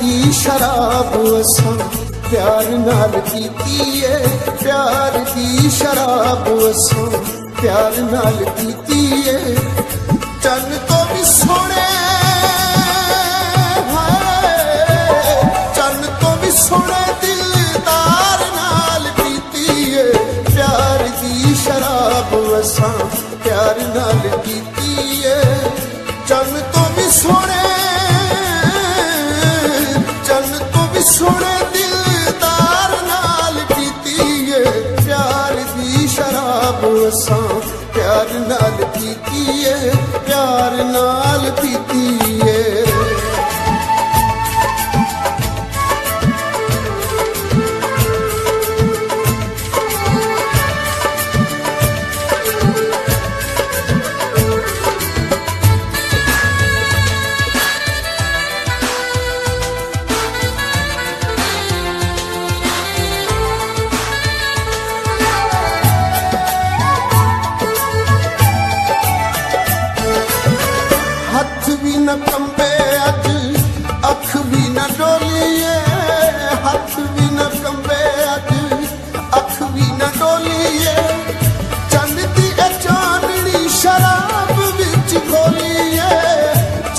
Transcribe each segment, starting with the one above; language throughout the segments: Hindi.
दी शराब असां प्यार नाल पीती है, प्यार दी शराब असां प्यार नाल पीती है। चन तो भी सोने चन तो भी सोने दिलदार नाल पीती है, प्यार दी शराब असां प्यार नाल पीती है। चन तो भी सोने सोने दिलदार नाल पीती है, प्यार दी शराब असां प्यार नाल पीती है, प्यार नाल पीती है। न कंबे अज अख भी न डोलिए, हाथ भी न कंबे अज अख भी न डोलिए। चंद दी चांदनी शराब विच घोलिए,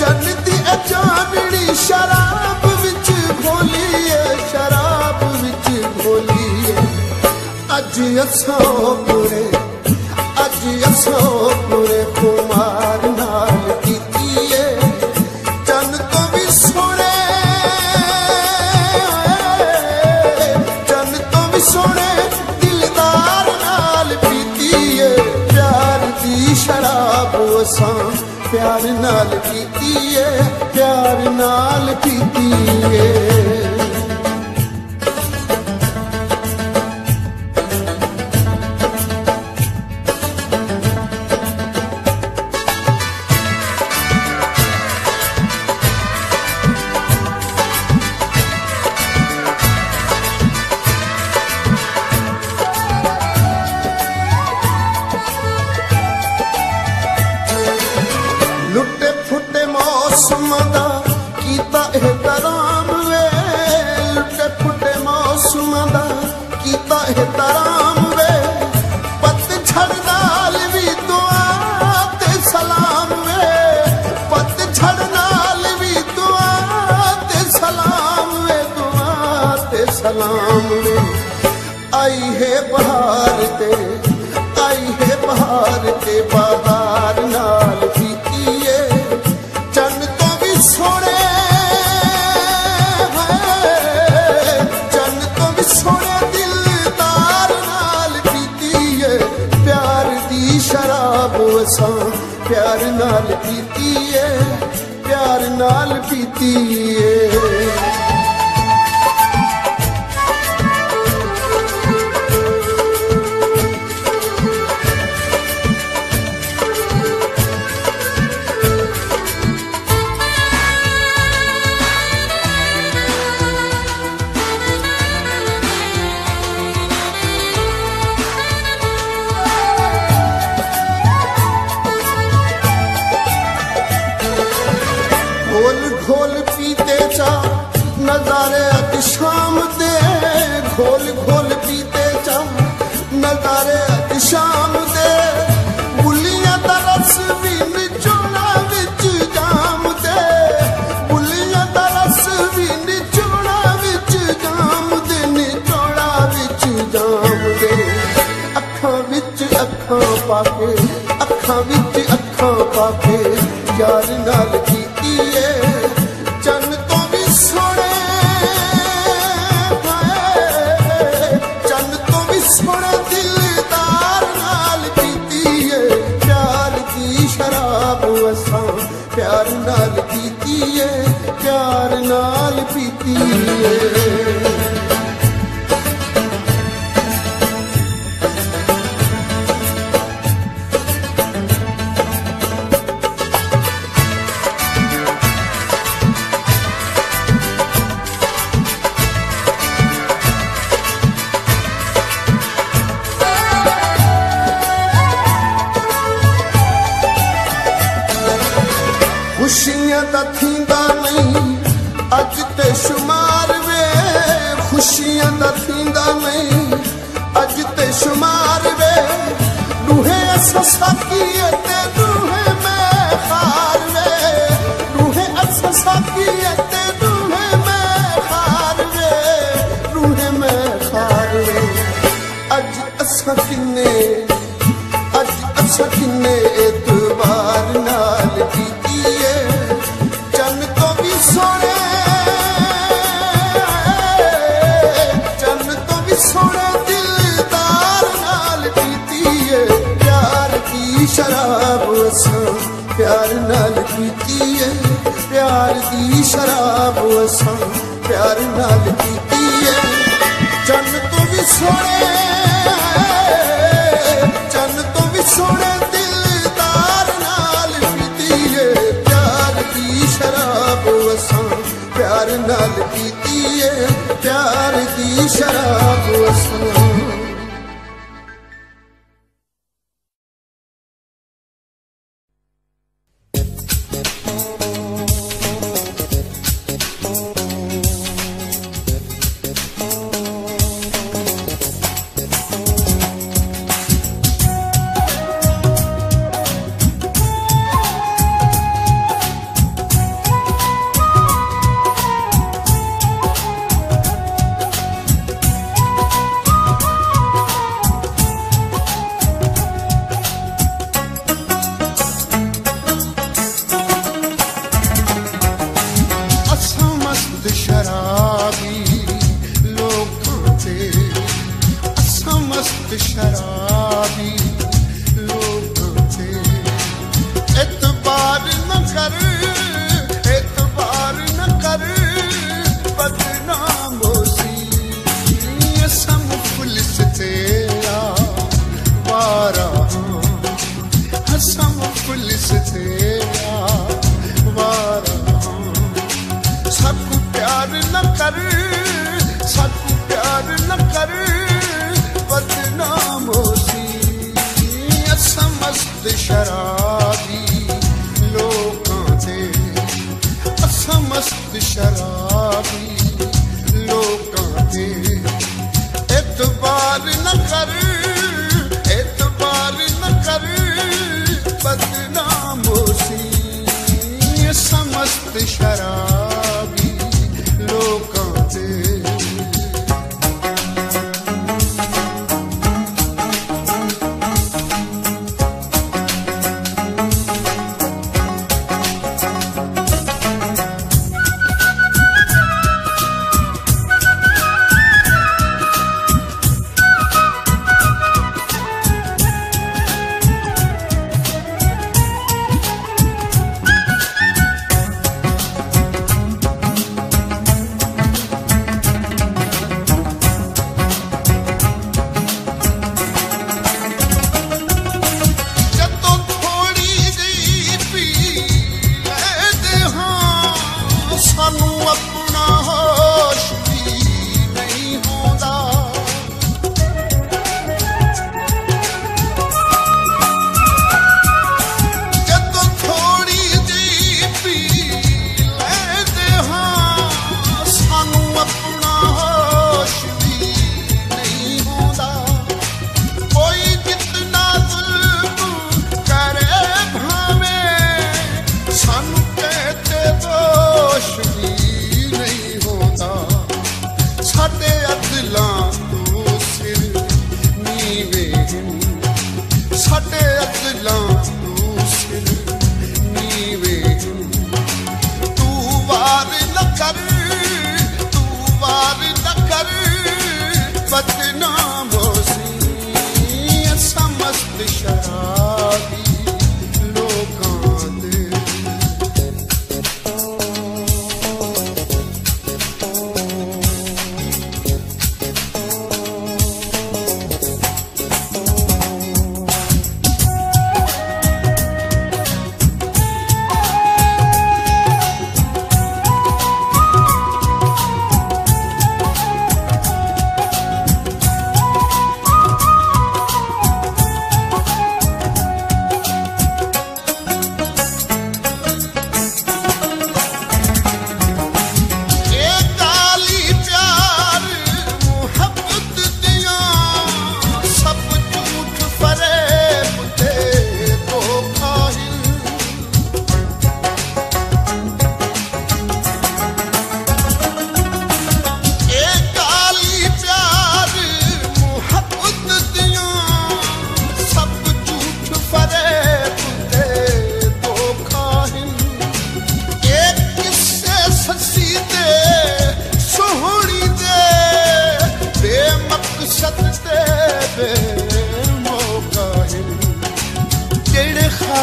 चंद दी चांदनी शराब विच घोलिए, शराब विच घोलिए। अज असां पूरे अज असां पूरे खुमार नाल कीती है। चन तो भी सोने दिलदार नाल पीती है, प्यार दी शराब असां प्यार नाल पीती है, प्यार नाल पीती है। लुटे फुटे मौसम दा कीता एहतराम वे, लुटे फुटे मौसम दा कीता एहतराम वे। पतझड़ नाल भी दुआ ते सलाम वे, पतझड़ नाल भी दुआ ते सलाम वे, दुआ ते सलाम वे। आई है बहार ते आई है बहार ते बहार नाल पीती है। चन तो भी सोने चन तो भी सोने दिलदार नाल पीती है, प्यार दी शराब असां प्यार नाल पीती है, प्यार नाल पीती है। घोल घोल पीते चा नजारे अज शाम दे, घोल घोल पीते चा नजारे अज शाम दे। बुलियां दा रस भी निचोड़ा विच जाम दे, बुलियां दा रस भी निचोड़ा विच जाम दे, निचोड़ा विच जाम दे। अखां विच अखां पाके अखां विच अखां पाके यार नाल कीती है। चन तो भी सोने चन तो भी सोने दिलदार नाल पीती है, प्यार दी शराब असां प्यार नाल पीती है, प्यार नाल पीती है। खुशियां दा थींदा नहीं अज ते शुमार वे खुशियां दा थींदा नहीं अज ते शुमार वे रूहे साकी ते रूहे मैं खार वे रूहे साकी ते रूहे मैं खार वे रूहे मैं खार वे अज असा किन्ने एतबार नाल कीतीए चन तो भी सोने दिलदार नाल कीतीए प्यार की शराब असां प्यार नाल कीतीए प्यार की शराब असां प्यार नाल कीतीए चन तो भी सोने दिलदार नाल पीतीए प्यार की शराब असां प्यार नाल पीतीए प्यार की शराब असां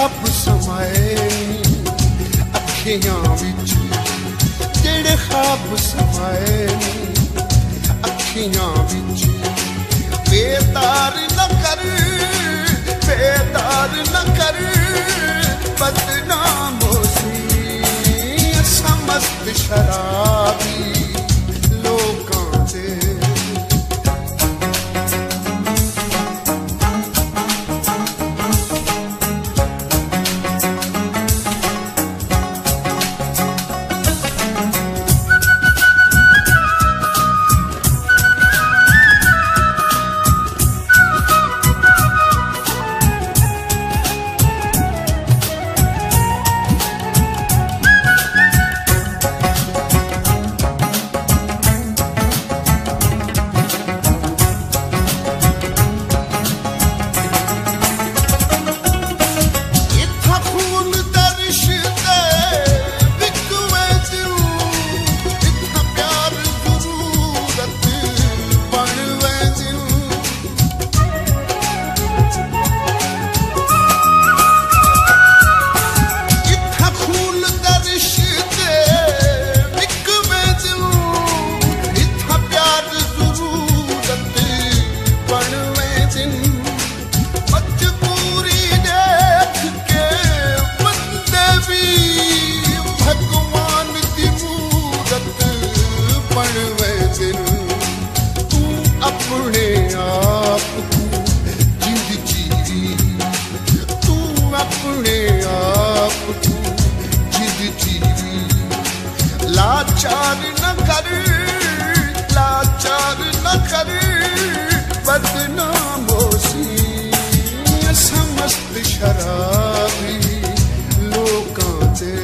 ख्वाब समाए अखियां विच, जेड़े ख्वाब समाए अखियां विच। बेदार न कर, बेदार न कर, बदनाम होसी असां मस्त शराबी लोकां दे। लाचार न कर, लाचार न कर, बदनाम होसी असां मस्त शराबी लोकां दे।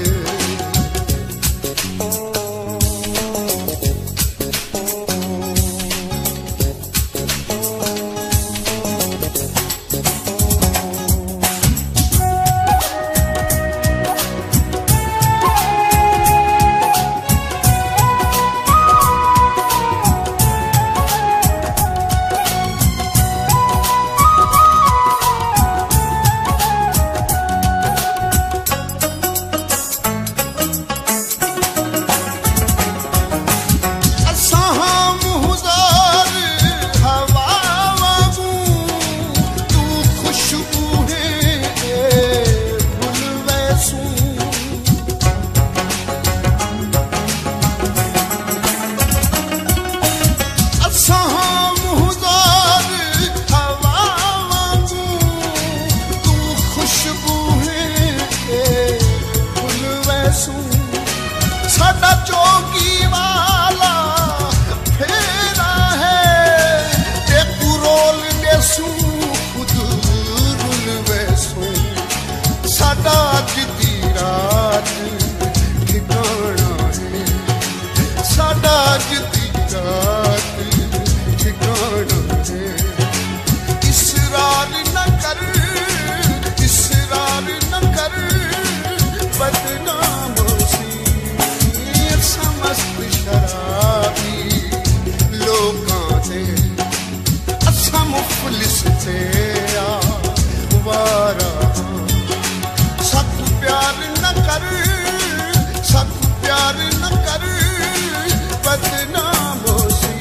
साडा चौकी वाला फेरा है, देखू रोल देसू खुद रुल वैसू। साडा अज दी रात ठिकाना है, साडा अज दी रात ठिकाना है। इसरार न कर, इसरार न कर, बदनाम मस्त शराबी लोकां दे। असां मुफलिस तेरा वारा, सख्त प्यार न कर, सख्त प्यार न कर, बदनाम होसी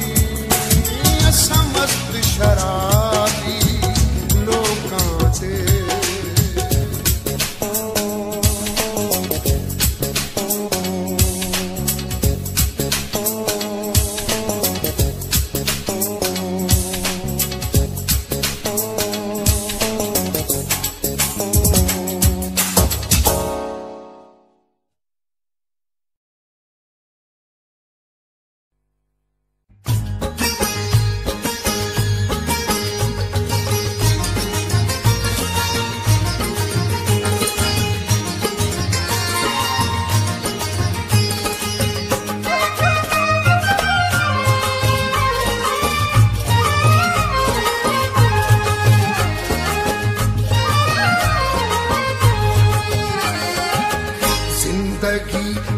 असां मस्त शराबी लोकां दे।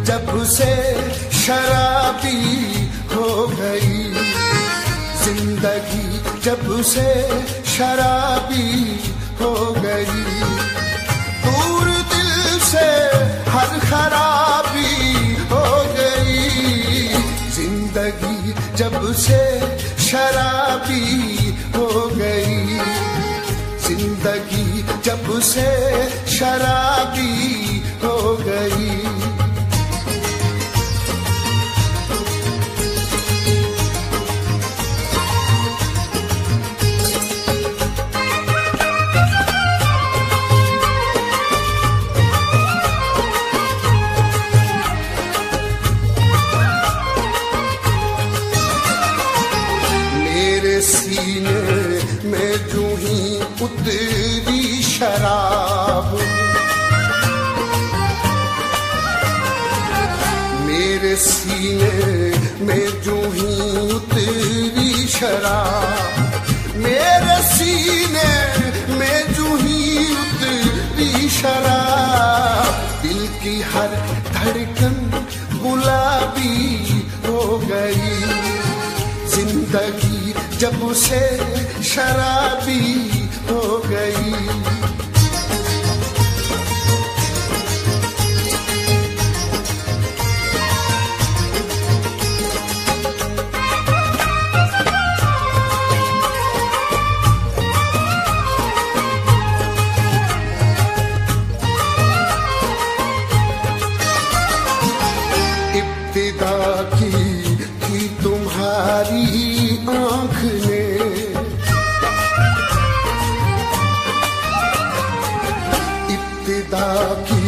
जब से शराबी हो गई, जिंदगी जब से शराबी हो गई, तू से शराबी हो गई, जिंदगी जब से शराबी हो गई। सीने में जूं ही उतरी शराब, मेरे सीने में जूं ही उतरी शराब, मेरे सीने में जूं ही उतरी शराब, दिल की हर धड़कन गुलाबी हो गई, जिंदगी जब से शराबी हो गई। इब्तिदा की थी तुम्हारी आँख ने, इब्तिदा की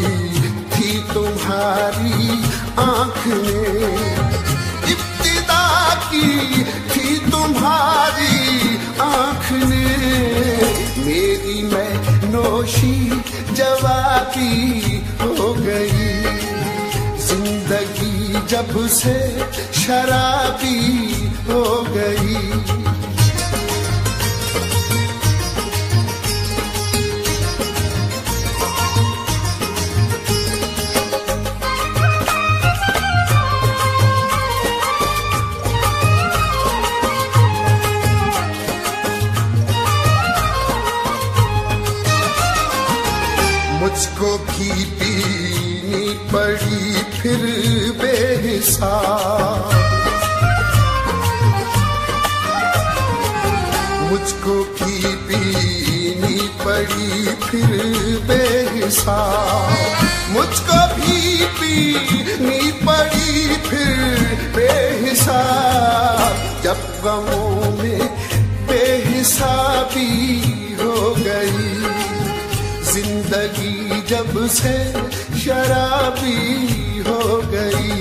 थी तुम्हारी आँख ने, इब्तिदा की थी तुम्हारी आँख ने, मेरी मैं नोशी जवाबी हो गई, जिंदगी जब से शराबी हो गई। मुझको भी पीनी पड़ी फिर बेहिसाब, मुझको भी पीनी पड़ी फिर बेहिसाब, मुझको भी पीनी पड़ी फिर बेहिसाब, जब गमों में बेहिसाबी हो गई, जिंदगी जब से शराबी हो गई।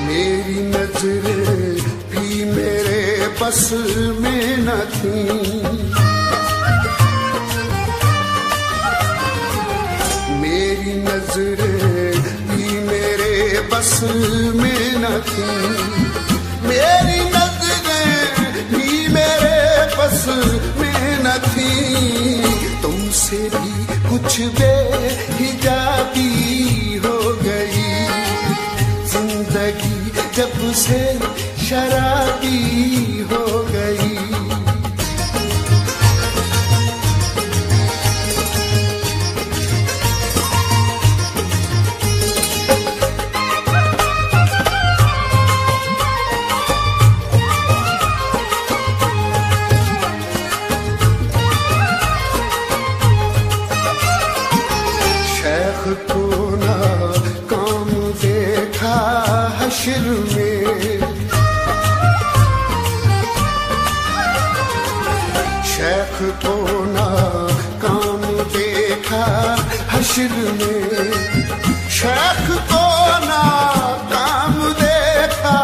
मेरी नजरें भी मेरे बस में न थी, मेरी नजरें भी मेरे बस में न थी, मेरी नजरें भी मेरे बस में न थी, तुमसे भी कुछ बेहिजाबी हो गई, जिंदगी जब से शराबी हो गई। शेख को ना काम देखा हश्र में, शेख को ना काम देखा हश्र में, शेख को ना काम देखा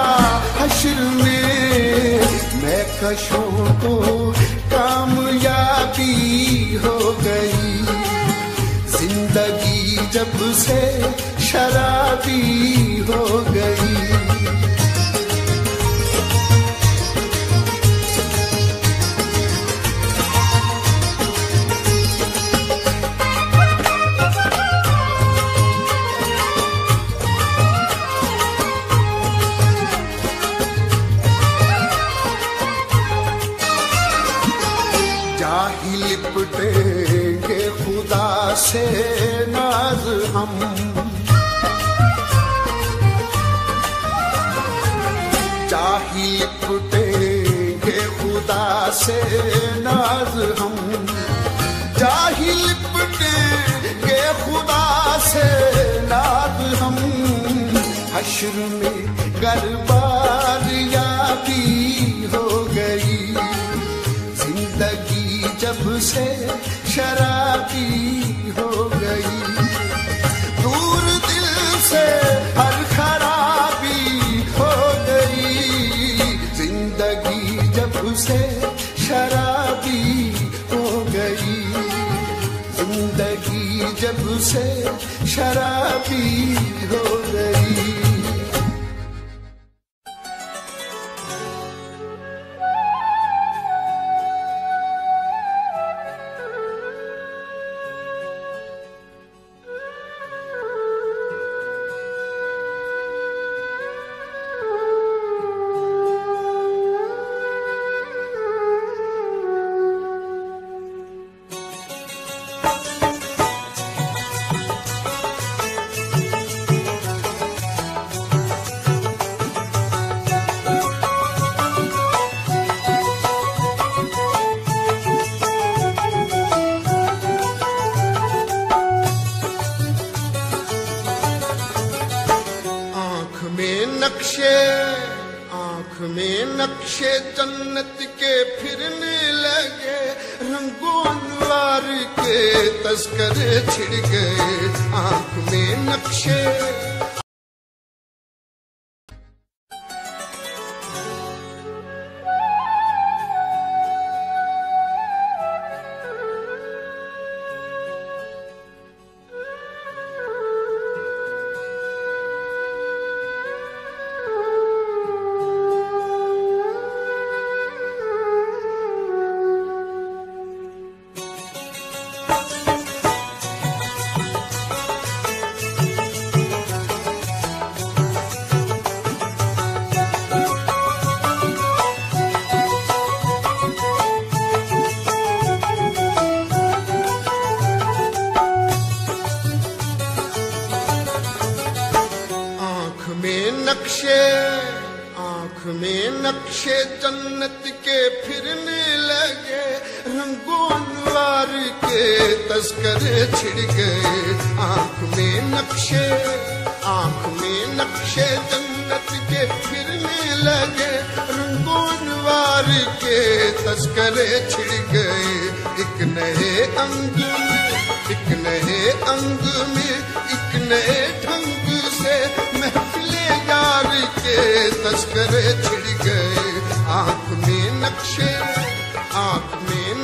हश्र में, मैं कशों को कामयाबी हो गई, जिंदगी जब से शराबी हो गई। लिपटेंगे खुदा से नाज हम, चाही लिपटेंगे खुदा से नाज हम, चाही लिपटेंगे खुदा से नाज हम। हश्र में गरबारियाबी हो गई, जिंदगी जब से शराबी हो गई, दूर दिल से हर खराबी हो गई, जिंदगी जब से शराबी हो गई, जिंदगी जब से शराबी हो गई। आँख में नक्शे जन्नत के फिरने लगे, रंगों अनवार के तस्करे छिड़ गए, आँख में नक्शे। आँख में नक्शे जन्नत के फिरने लगे, रंगों अनवार के तस्करे छिड़ गए, आँख में नक्शे जन्नत के फिरने लगे, रंगों अनवार के तस्करे छिड़ गए, एक नए अंग में एक नए ढंग से महफिले यार के तस्करे छिड़ गए, आँख में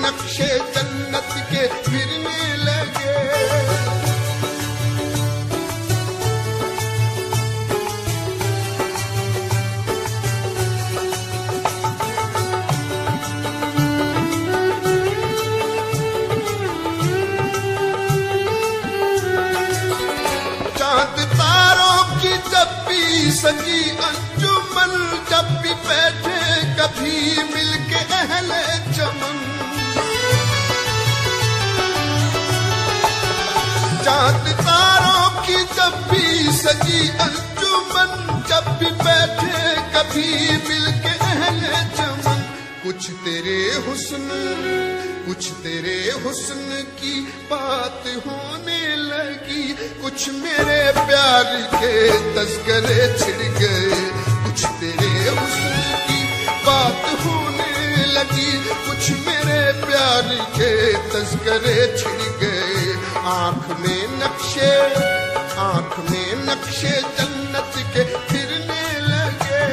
नक्शे जन्नत के फिरने लगे। चांद तारों की जब भी सजी अंजुमन, जब भी बैठे कभी मिलके अहले चमन, चांद तारों की जब भी सजी अंजुमन, जब भी बैठे कभी मिलके अहले चमन, कुछ तेरे हुस्न की बात होने लगी, कुछ मेरे प्यार के तस्करे छिड़ गए, कुछ तेरे हुस्न की बात होने लगी, कुछ मेरे प्यार के तस्करे छिड़ गए, आँख में नक्शे जन्नत के फिरने लगे।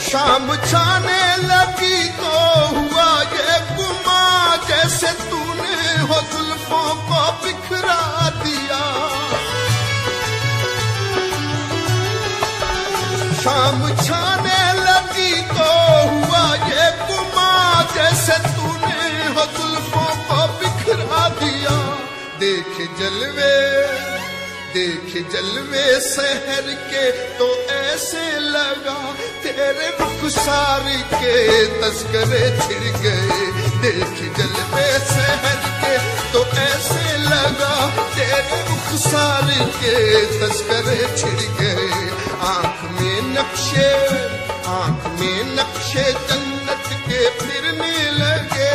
शाम छाने लगी तो हुआ ये गुमा, जैसे तूने हो जुल्फों को बिखरा दिया, जलवे, देखे जलवे शहर के तो ऐसे लगा तेरे रुखसार के तस्करे छिड़ गए। देखे जलवे शहर के तो ऐसे लगा तेरे रुखसार के तस्करे छिड़ गए। आंख में नक्शे जन्नत के फिरने लगे।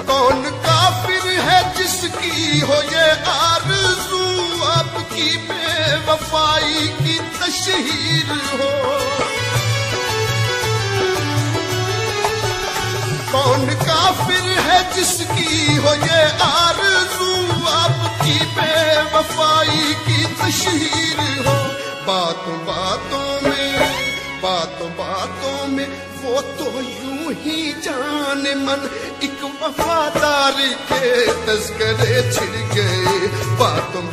कौन काफिर है जिसकी हो ये आरज़ू, आपकी बेवफाई की तशहीर हो। कौन काफिर है जिसकी हो ये आरज़ू, आपकी बेवफाई की तशहीर हो। बातों बातों में वो तो यूं ही जाने मन एक वफादार के तस्करे छिड़ गए। बातों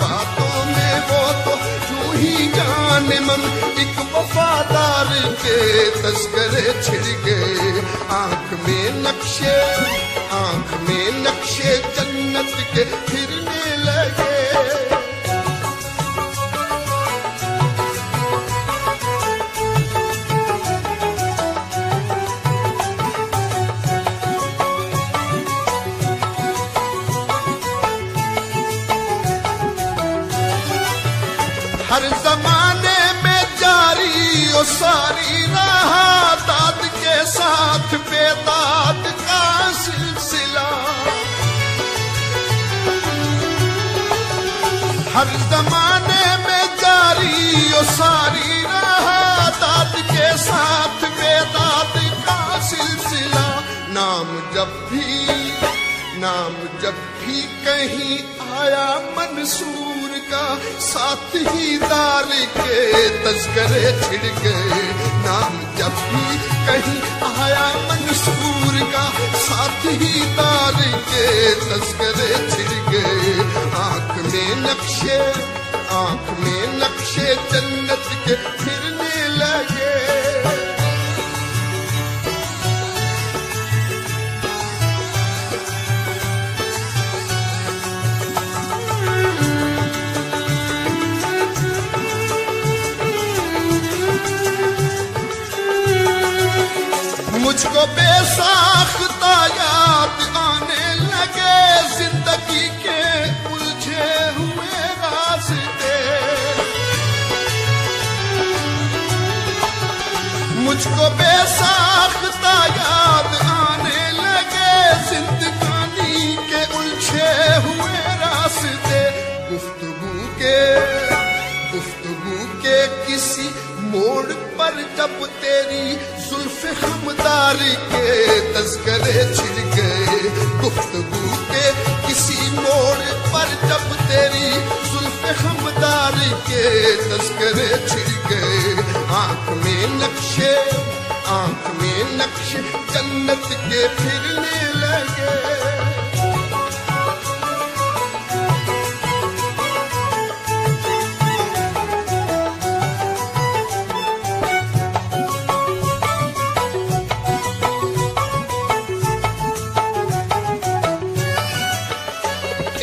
में वो तो यूं ही जाने मन एक वफादार के तस्करे छिड़ गए। आंख में नक्शे जन्नत के फिरने लगे। हर जमाने में जारी ओ सारी रहा दाद के साथ बेदाद का सिलसिला। हर जमाने में जारी ओ सारी रहा दाद के साथ बेदाद का सिलसिला। नाम जब भी कहीं आया मंसूर का, साथ ही दार के तस्करे छिड़ गए। नाम जब भी कहीं आया मंसूर का, साथ ही दार के तस्करे छिड़ गए। आंख में नक्शे जन्नत के फिरने लगे। मुझको बेसाख्ता याद आने लगे जिंदगी के उलझे हुए रास्ते। मुझको बेसाख्ता याद आने लगे जिंदगानी के उलझे हुए रास्ते। गुफ्तगू के किसी मोड़ पर जब तेरी जुल्फ़े हमदार के तस्करे छिड़ गए। गुफ्तगू के किसी मोड़ पर जब तेरी जुल्फ़े हमदार के तस्करे छिड़ गए। आंख में नक्शे जन्नत के फिरने लगे।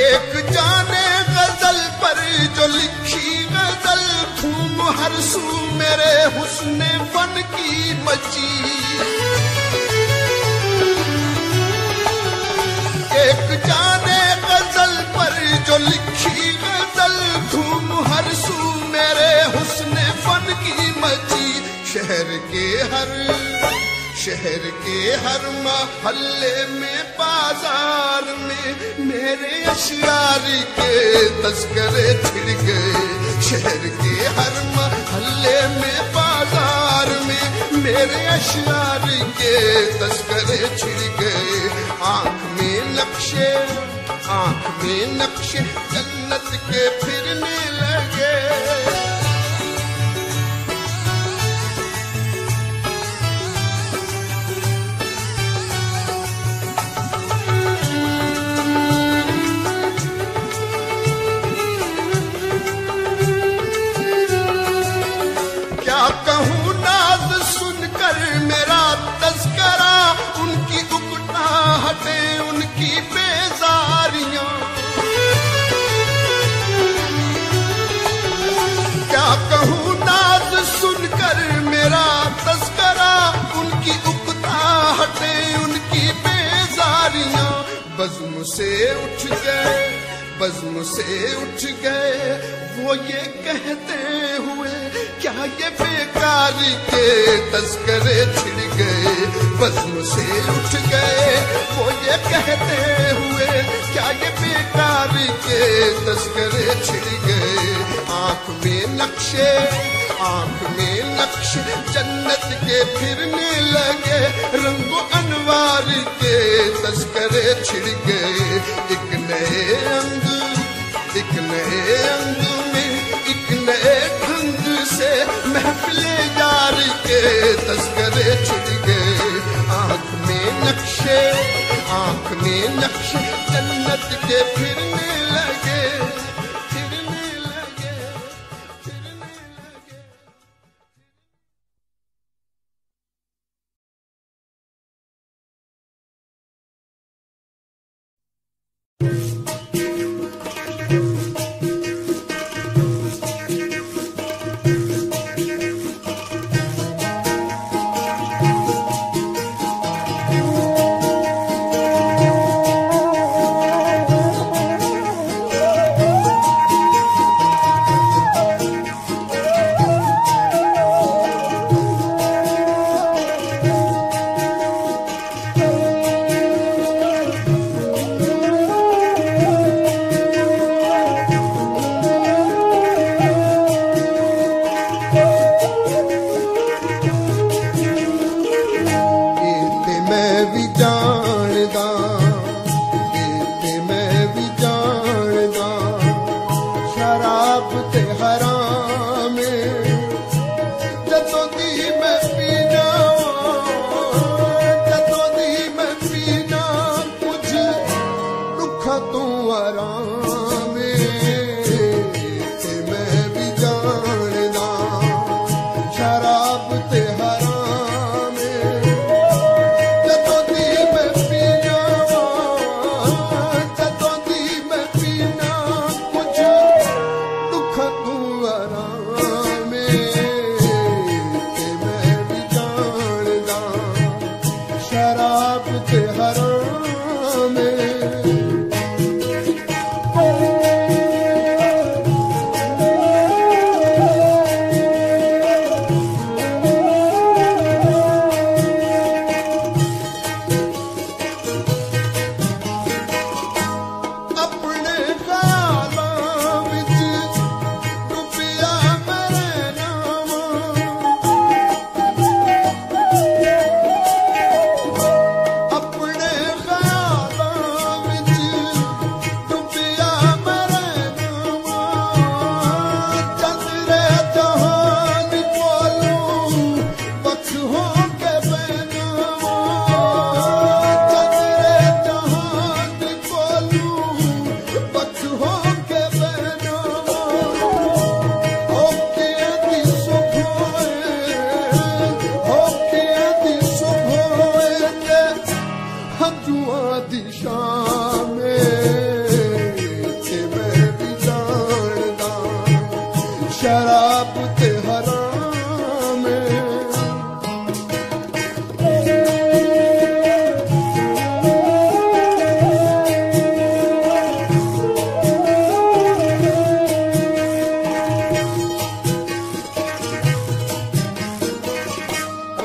एक जाने गजल पर जो लिखी गजल, धूम हर सू मेरे हुस्ने फन की मची। एक जाने गजल पर जो लिखी गजल, धूम हर सू मेरे हुस्ने फन की मची। शहर के हर महल्ले में बाजार में मेरे अशियार के तस्करे छिड़ गए। शहर के हर महल्ले में बाजार में मेरे अशियार के तस्करे छिड़ गए। आंख में नक्शे जन्नत के फिरने लगे। उठ गए, बज़्म से उठ गए। वो ये कहते हुए क्या ये बेकार के तस्करे छिड़ गए, बज़्म से उठ गए। वो ये कहते हुए क्या ये बेकार के तस्करे छिड़ गए। आंख में नक्शे, आंख में नक्शे जन्नत के फिरने लगे, रंगो अनवार के तस्करे छिड़ गए। एक नए अंग, एक नए अंग में एक नए ढंग से महफिले यार के तस्करे छिड़ गए। आंख में नक्शे, आंख में नक्शे जन्नत के फिरने लगे, फिरने लगे, फिरने लगे।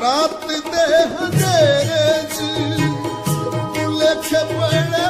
रात दे अंधेरे च भुलेखे बड़े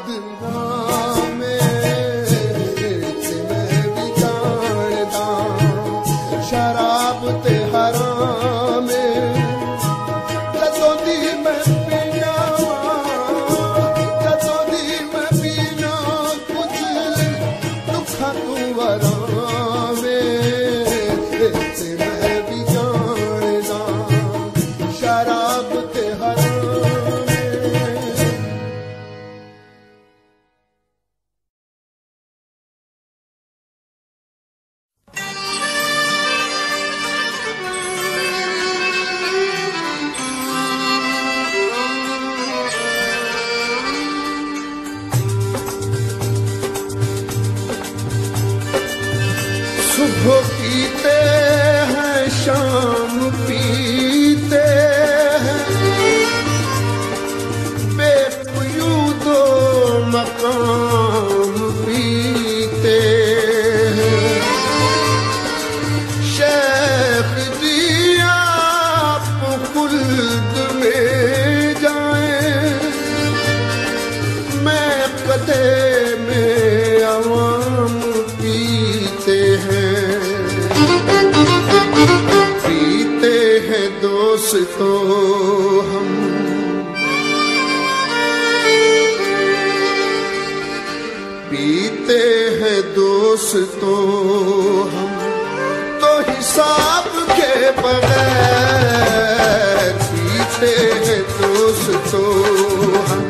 बदनामे मैं भी जानदा शराब ते हराम जदों दी मैं पीना जदों दी मैं पीना कुछ दुखा तू वरामे मैं भी जानदा शराब ते हराम। सुबह पीते हैं शाम पीते हैं बेकुयूदो मकाम पीते हैं शेख जी आप खुल्द में जाएं मैं कदे में अवाम पीते हैं दोस्तों हम पीते हैं दोस्तों हम तो हिसाब के बगैर पीते हैं दोस्तों हम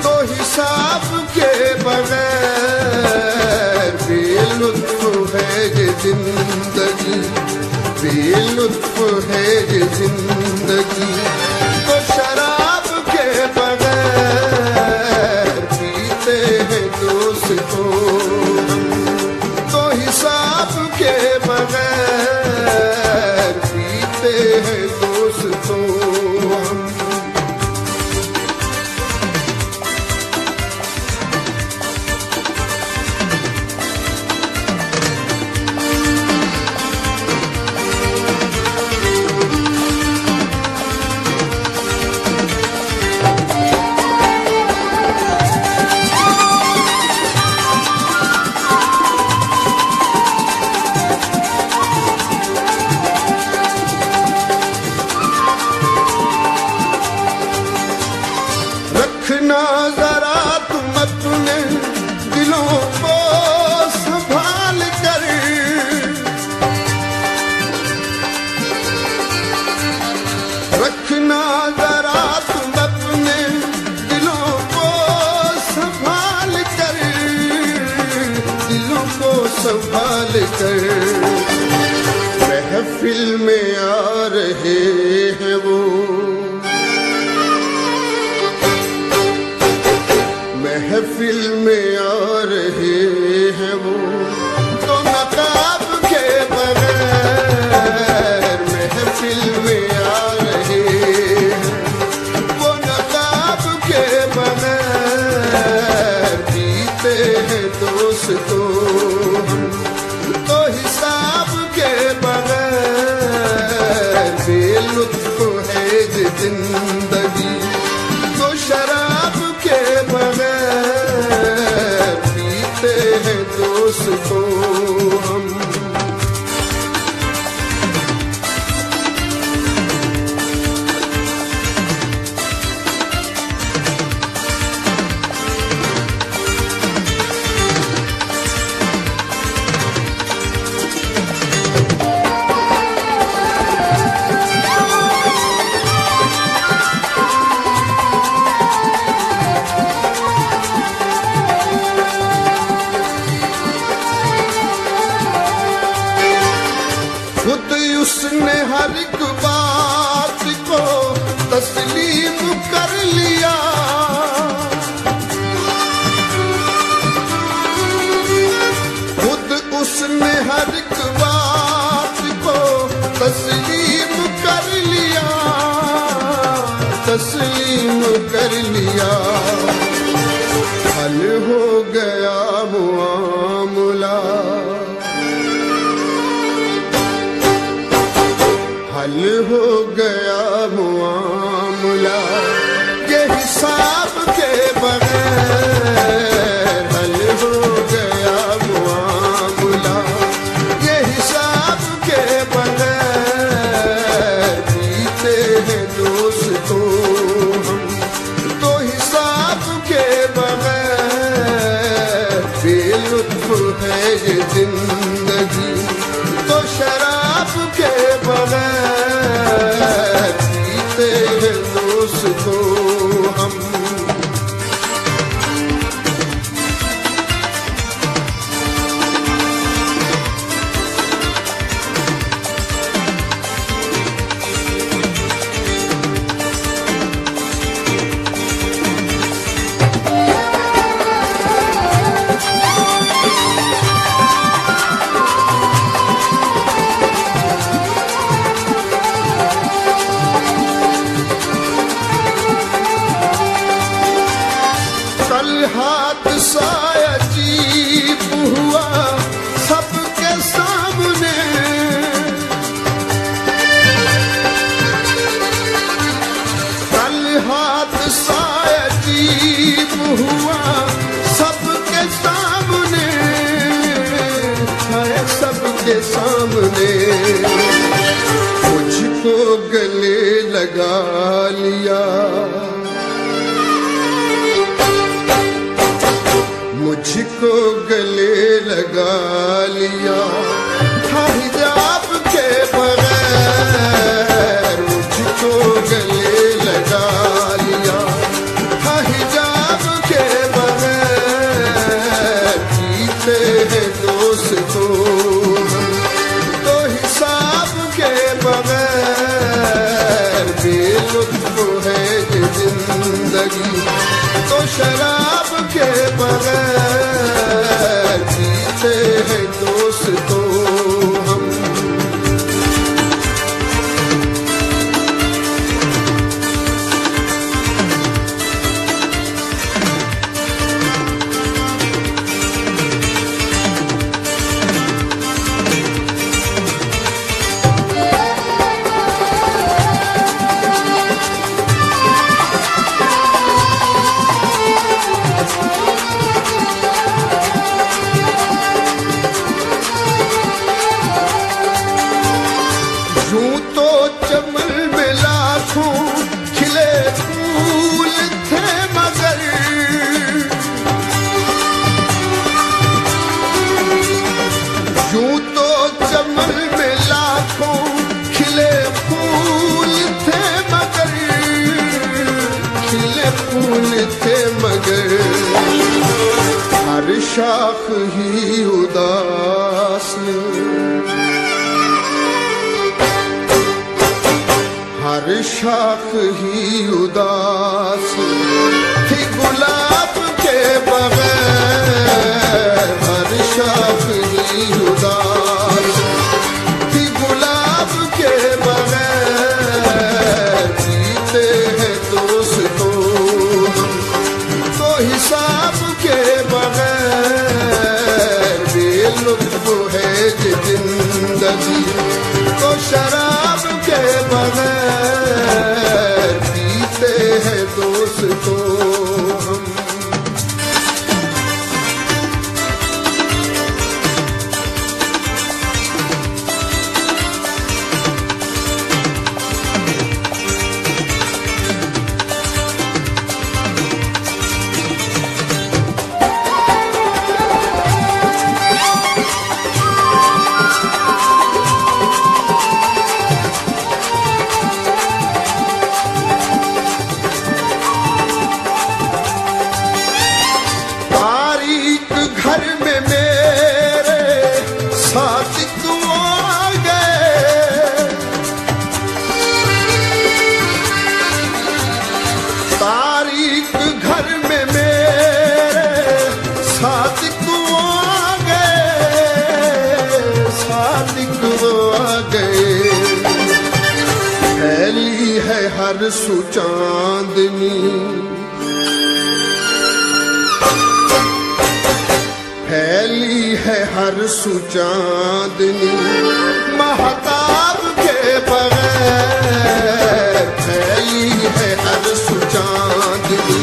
तो हिसाब के बगैर बेलुत्फ है ये जिंदगी बेलुत्फ है ये जिंदगी तो शराब के बगैर पीते हैं दोस्तों हम तो हिसाब के बगैर पीते हैं दोस्तों हम। रखना जरा तुम अपने दिलों को संभाल कर रखना जरा तुम अपने दिलों को संभाल कर दिलों को संभाल कर महफिल में आ रहे हैं वो महफिल में आ रहे हैं वो तो नकाब के बगैर महफिल में आ रहे हैं वो नकाब के बगैर पीते हैं दोस्तों हम तो हिसाब के बगैर बेलुत्फ है ये जिंदगी तो शराब के बगैर पीते हैं दोस्तों हम। खुद उसने हर एक बात को तस्लीम कर लिया खुद उसने हर एक बात को तस्लीम कर लिया तस्लीम कर लिया हल हो गया मुआमला हल हो गया मुआमला ये हिसाब के बगैर तो हम। हादसा अजीब हुआ सबके सामने, कल हादसा अजीब हुआ सबके सामने, है सबके सामने। मुझको गले लगा लिया, मुझको गले लगा लिया, था हिजाब के बगैर। मुझको गले लगा लिया, था हिजाब के बगैर। जीते हैं दोस्तों हम तो हिसाब के बगैर। बेलुत्फ है ये जिंदगी तो शराब के बगैर। जीते हैं दोस्तों हम। यूं तो चमन में लाखों खिले फूल थे मगर, यूं तो चमन में लाखों खिले फूल थे मगर, खिले फूल थे मगर। हर शाख ही उदास, हर शाख ही उदास थी गुलाब के बगैर। हर शाख ही उदास थी गुलाब के बगैर। जीते हैं दोस्तों हम तो हिसाब के बगैर। बेलुत्फ है ये जिंदगी तो शराब के बगैर। पीते हैं दोस्तों हम। घर में मेरे साथ तू आ गए, तारीख घर में मेरे साथ तू आ गए, साथ तू आ गए। फैली है हर सू चांदनी, फैली है हर सू चांदनी महताब के बगैर। फैली है हर सू चांदनी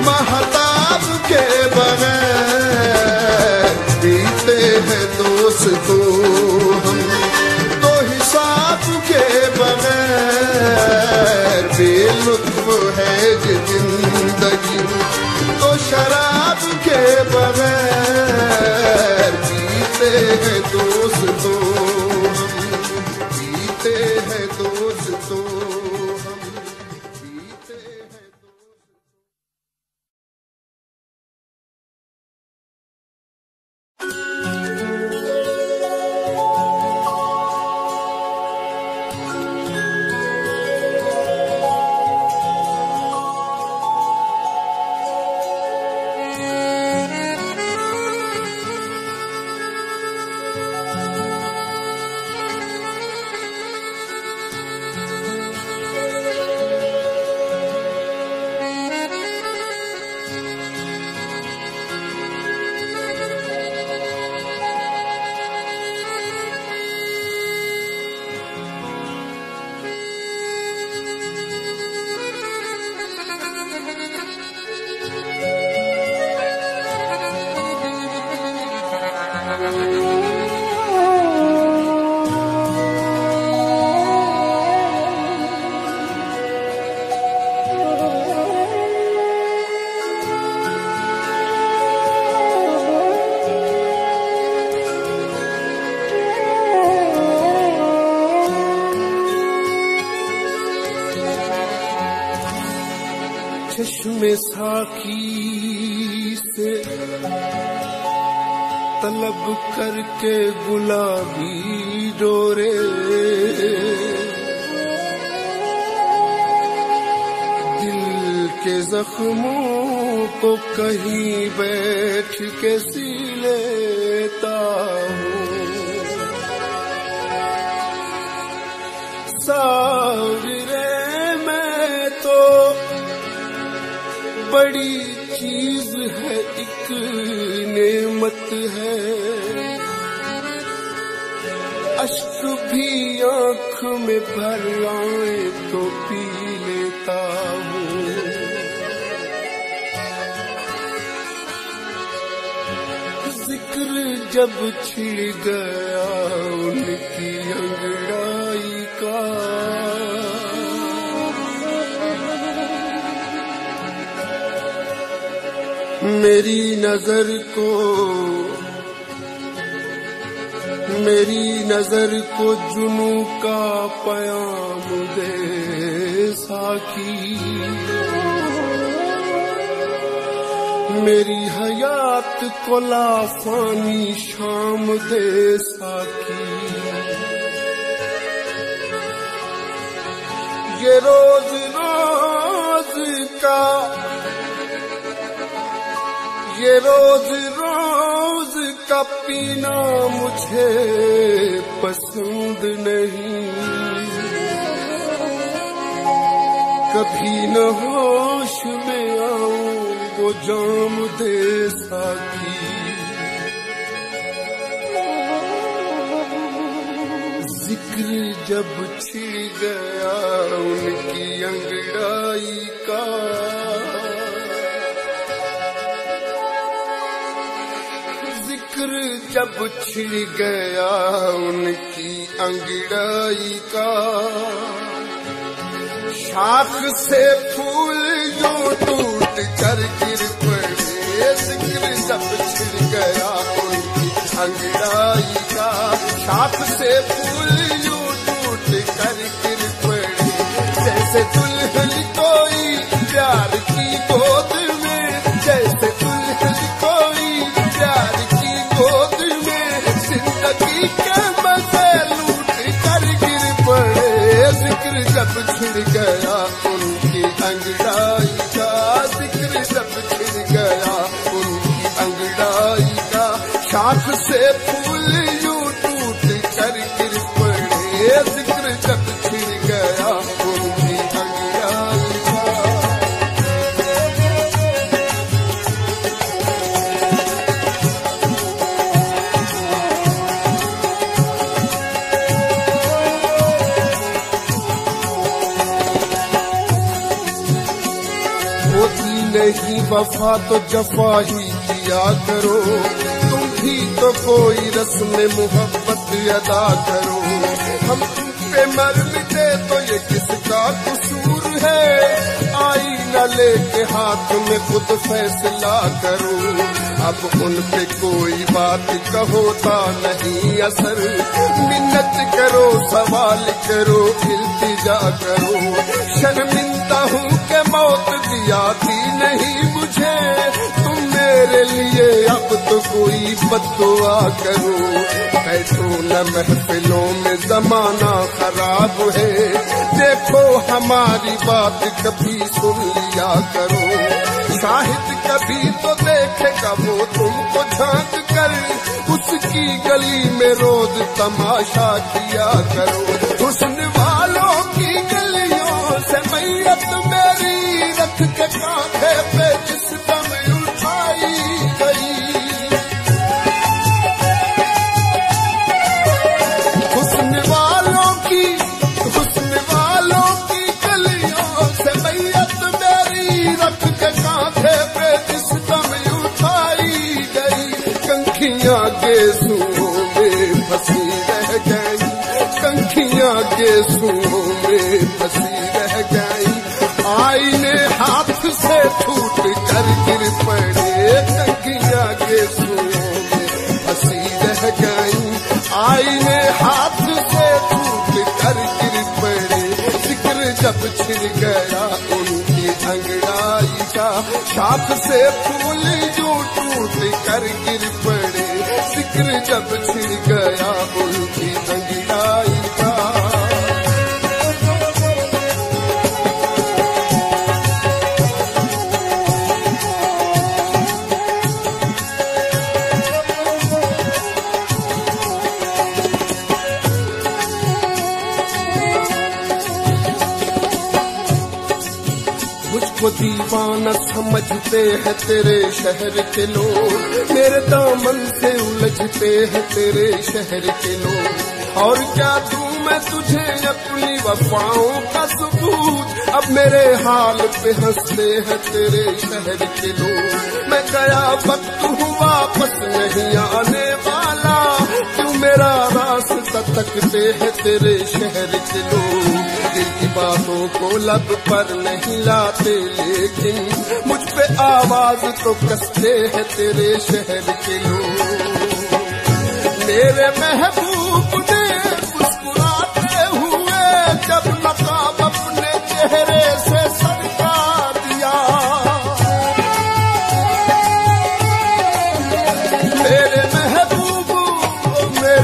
महताब के बगैर। बीते हैं दोस्तों हम तो हिसाब के बगैर। बेलुत्फ है ये जिंदगी तो शराब के बगैर। जीते हैं दोस्तों हम, जीते हैं दोस्तों हम, जीते चश्मे साकी से तलब करके गुलाबी डोरे, दिल के जख्मों को कहीं बैठ के सी लेता हूँ। सावरे मैं तो बड़ी चीज है, एक नेमत है, अश्क भी आँख में भर आए तो पी लेता हूँ। जिक्र जब छिड़ गया उनकी अंगड़ाई का, मेरी नजर को जुनू का पयाम दे साकी, मेरी हयात को लाफानी शाम दे साकी। ये रोज रोज का पीना मुझे पसंद नहीं, कभी न होश में आऊं वो जाम दे साकी। जिक्र जब छिड़ गया उनकी अंगड़ाई का, जब छिड़ गया उनकी अंगड़ाई का, शाख से फूल जो टूट कर गिर पड़े। जिक्र जब छिड़ गया उनकी अंगड़ाई का, शाख से फूल जो टूट कर गिर पड़े। जैसे दुल्हन कोई प्यार की गोद में, जैसे दुल्हन कोई प्यार की गोद में, जिंदगी के मजे लूट कर गिर पड़े। जिक्र जब छिड़ गया उनकी अंगड़ाई का, जिक्र जब छिड़ गया उनकी अंगड़ाई का, शाख से फूल यूं टूट कर गिर पड़े। जिक्र जब छिड़ गया उनकी अंगड़ाई का। नहीं वफा तो जफा ही किया करो, तुम भी तो कोई रस्म मोहब्बत अदा करो। हम तुम पे मर मिटे तो ये किसका कसूर है, आईना लेके हाथ में खुद फैसला करो। अब उन पे कोई बात कहोता नहीं असर, मिन्नत करो सवाल करो इल्तिजा करो। शर्मिंदा हूँ के मौत दिया थी नहीं मुझे, तुम मेरे लिए अब तो कोई बद्दुआ करो। बैठो न महफिलों में जमाना खराब है, देखो हमारी बात कभी सुन लिया करो। शाहिद कभी तो देखेगा वो तुमको झांक कर, उसकी गली में रोज तमाशा किया करो। हुस्न वालों की गलियों से मैयत मेरी रख के कांधे पे जिस दम उठाई गई। हुस्न वालों की गलियों से मैयत मेरी रख के कांधे पे जिस दम उठाई गई। कंखियां गेसुओं में फंसी रह गई, कंखियां गेसुओं में फंसी रह गई। आईने हाथ से छूट कर गिर पड़े, कंखियां गेसुओं में फंसी रह गई। आईने हाथ से छूट कर गिर पड़े। जिक्र जब छिड़ गया उनकी अंगड़ाई शाख से फूल यूं टूट कर गिर पड़े, जिक्र जब छिड़ गया उनकी अंगड़ाई का। मुझको दीवाना समझते हैं तेरे शहर के लोग, मेरे दामन से उलझते हैं तेरे शहर के लोग। और क्या दूं मैं तुझे अपनी वफाओं का सबूत, अब मेरे हाल पे हंसते हैं तेरे शहर के लोग। मैं गया वक्त हूँ वापस नहीं आने वाला, क्यों मेरा रास्ता तकते हैं तेरे शहर के लोग। दिल की बातों को लब पर नहीं लाते, लेकिन मुझ पे आवाज तो कसते हैं तेरे शहर के लोग। मेरे महबूब ने मुस्कुराते हुए जब नकाब अपने चेहरे से सरका दिया, मेरे महबूब ने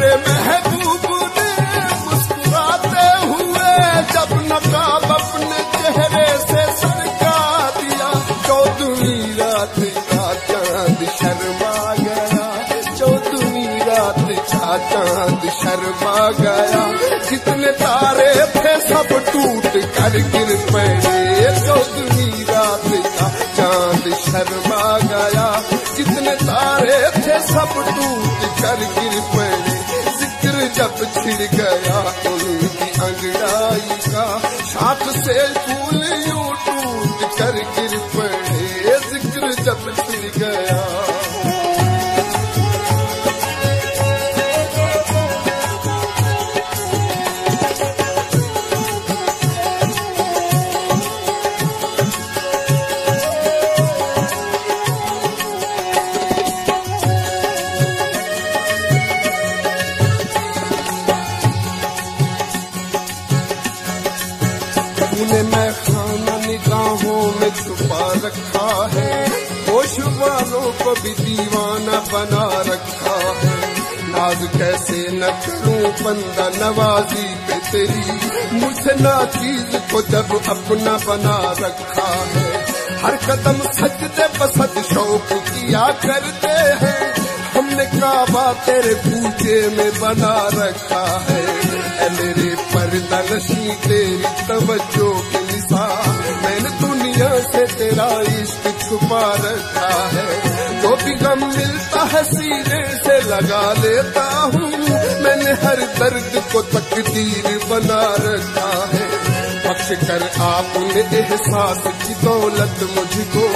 मुस्कुराते हुए जब नकाब अपने चेहरे से सरका दिया। चौदहवीं रात का चांद शर्मा गया, चौदहवीं रात का चांद शर्मा गया। जितने तारे थे सब टूट कर गिर पड़े, चौदहवीं रात का चांद शर्मा गया। जितने तारे थे सब टूट कर गिर पड़े, जिक्र जब छिड़ गया उनकी अंगड़ाई का। शाख से फूल यूं टूट कर गिर पड़े, जिक्र जब छिड़ गया। तूने मैं खाना निगाहों में छुपा रखा है, होश वालों को भी दीवाना बना रखा है। नाज कैसे न करूं बंदा नवाजी पे तेरी, मुझसे ना चीज को जब अपना बना रखा है। हर कदम सजदे पसंद शौक किया करते हैं, हमने काबा तेरे पूजे में बना रखा है। ऐ मेरे पर्दा नशी तेरी तवज्जो के निशान, मैंने दुनिया से तेरा इश्क छुपा रखा है। जो भी गम मिलता है सीने से लगा लेता हूँ, मैंने हर दर्द को तकदीर बना रखा है। बख्श कर आपने एहसास की दौलत मुझको,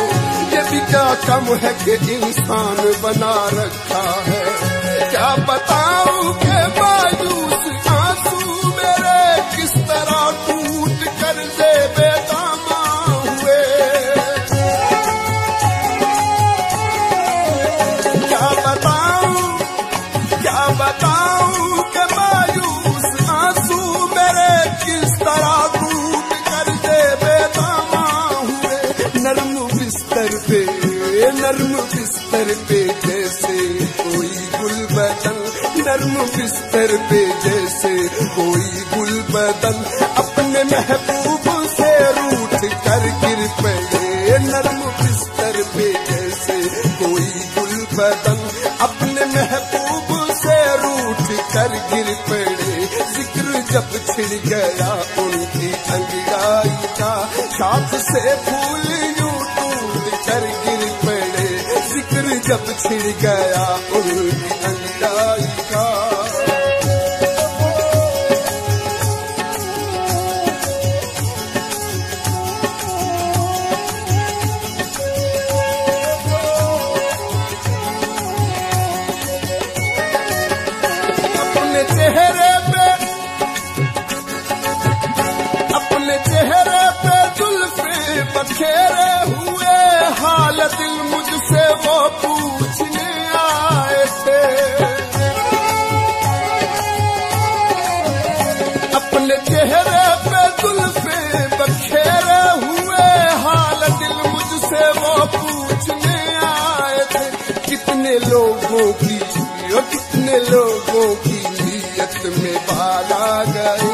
ये भी क्या कम है कि इंसान बना रखा है। क्या बताऊं के मायूस आंसू मेरे किस तरह टूट कर दे बेदामा हुए। क्या बताऊं के मायूस आंसू मेरे किस तरह टूट कर दे बेदामा हुए। नर्म बिस्तर पे जैसे कोई गुलबदन, नर्म बिस्तर पे जैसे कोई गुलबदन, अपने महबूब से रूठ कर गिर पड़े। नर्म बिस्तर पे जैसे कोई गुलबदन, अपने महबूब से रूठ कर गिर पड़े। जिक्र जब छिड़ गया उनकी अंगड़ाई का, शाख से फूल यूं टूट कर गिर पड़े। जिक्र जब छिड़ गया उनकी अंगड़ाई का। अपने चेहरे पे जुल्फे बखेरे हुए, हाल दिल मुझसे वो पूछने आए थे। अपने चेहरे पे जुल्फे बखेरे हुए, हाल दिल मुझसे वो लोगों की, कितने लोगों की नीयत में बाल आ गए,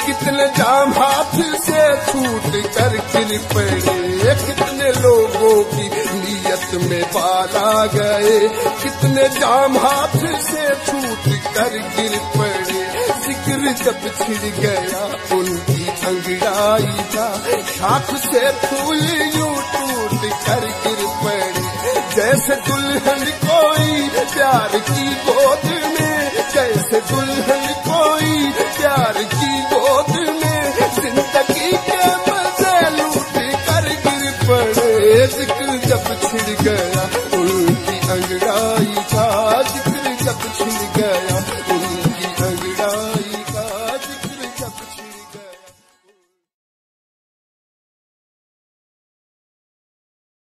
कितने जाम हाथ से छूट कर गिर पड़े, कितने लोगों की नीयत में बाल आ गए, कितने जाम हाथ से छूट कर गिर पड़े। जिक्र जब छिड़ गया उनकी अंगड़ाई का, शाख से फूल यूं टूट कर गिर पड़े। जैसे दुल्हन कोई प्यार की गोद में, जैसे दुल्हन कोई प्यार की गोद में, जिंदगी के मजे लूट कर गिर पड़े। जिक्र जब छिड़ गया उनकी अंगड़ाई का, जिक्र जब छिड़ गया